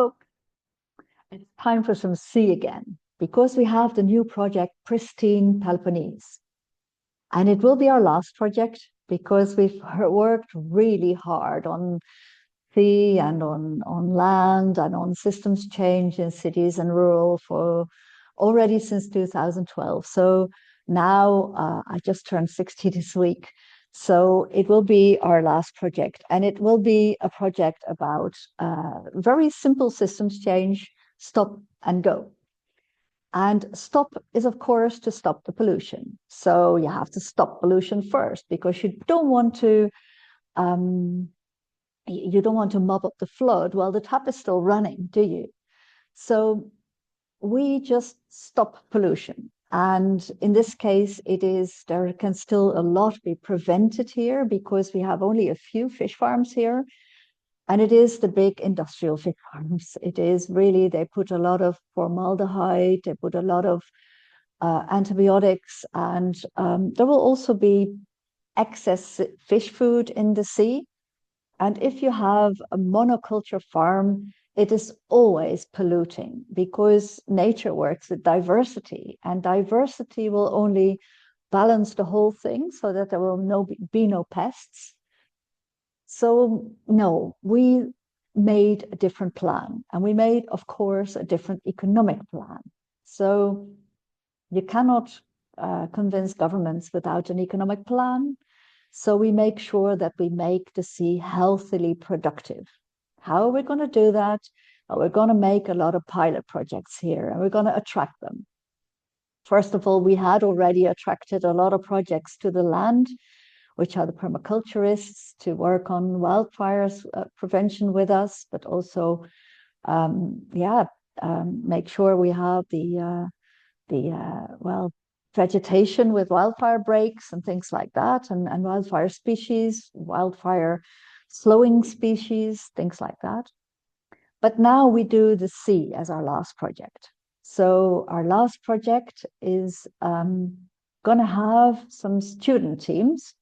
So it's time for some sea again, because we have the new project, Pristine Peloponnese. And it will be our last project because we've worked really hard on sea and on land and on systems change in cities and rural for already since 2012. So now I just turned 60 this week. So it will be our last project, and it will be a project about very simple systems change, stop and go. And stop is, of course, to stop the pollution. So you have to stop pollution first, because you don't want to mop up the flood while the tap is still running, do you? So we just stop pollution. And in this case, there can still a lot be prevented here, because we have only a few fish farms here. And it is the big industrial fish farms. It is really, they put a lot of formaldehyde, they put a lot of antibiotics, and there will also be excess fish food in the sea. And if you have a monoculture farm, it is always polluting, because nature works with diversity, and diversity will only balance the whole thing so that there will be no pests. So no, we made a different plan, and we made, of course, a different economic plan. So you cannot convince governments without an economic plan. So we make sure that we make the sea healthily productive. How are we going to do that? Well, we're going to make a lot of pilot projects here, and we're going to attract them. First of all, we had already attracted a lot of projects to the land, which are the permaculturists, to work on wildfires prevention with us, but also, make sure we have vegetation with wildfire breaks and things like that, and wildfire species, wildfire slowing species, things like that. But now we do the sea as our last project. So our last project is going to have some student teams,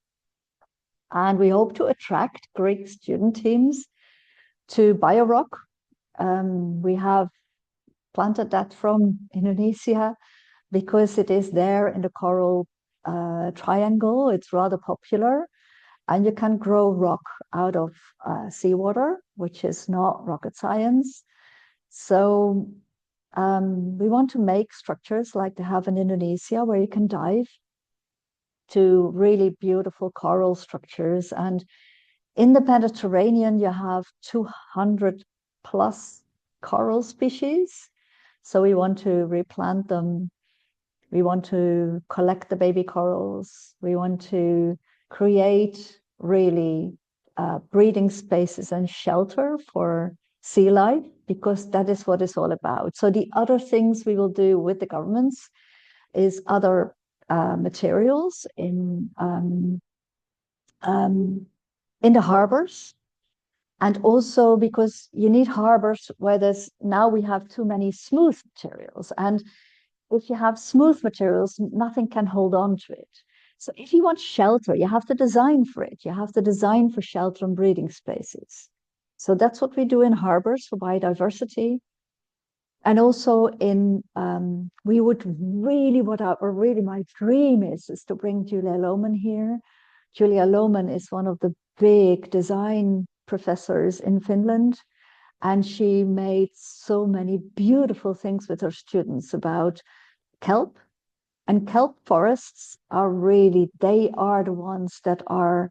and we hope to attract great student teams to BioRock. We have planted that from Indonesia because it is there in the coral triangle. It's rather popular, and you can grow rock out of seawater, which is not rocket science. So we want to make structures like they have in Indonesia, where you can dive to really beautiful coral structures. And in the Mediterranean, you have 200 plus coral species. So we want to replant them. We want to collect the baby corals. We want to create really breeding spaces and shelter for sea life, because that is what it's all about. So the other things we will do with the governments is other materials in the harbors. And also because you need harbors where now we have too many smooth materials. And if you have smooth materials, nothing can hold on to it. So if you want shelter, you have to design for it. You have to design for shelter and breeding spaces. So that's what we do in harbors for biodiversity. And also we would really, my dream is to bring Julia Lohman here. Julia Lohman is one of the big design professors in Finland, and she made so many beautiful things with her students about kelp. And kelp forests they are the ones that are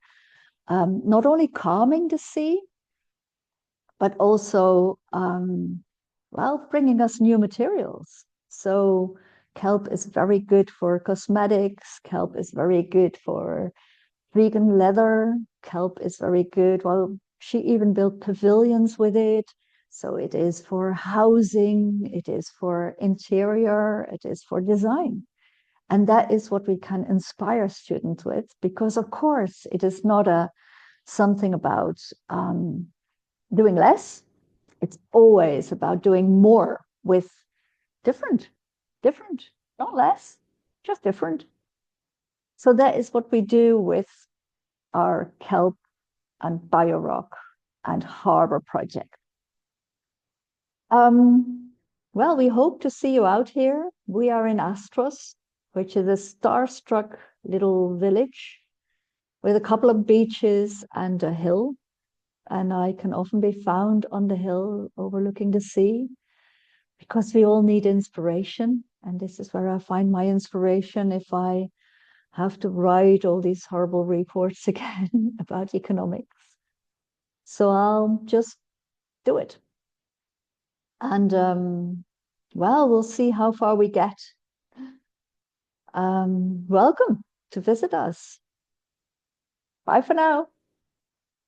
not only calming the sea, but also bringing us new materials. So kelp is very good for cosmetics. Kelp is very good for vegan leather. Kelp is very good. Well, she even built pavilions with it. So it is for housing, it is for interior, it is for design. And that is what we can inspire students with, because of course it is not something about doing less. It's always about doing more with different, not less, just different. So that is what we do with our kelp and BioRock and harbor project. Well, we hope to see you out here. We are in Astros, which is a star-struck little village with a couple of beaches and a hill. And I can often be found on the hill overlooking the sea because we all need inspiration. And this is where I find my inspiration if I have to write all these horrible reports again about economics. So I'll just do it. And well, we'll see how far we get. Welcome to visit us. Bye for now.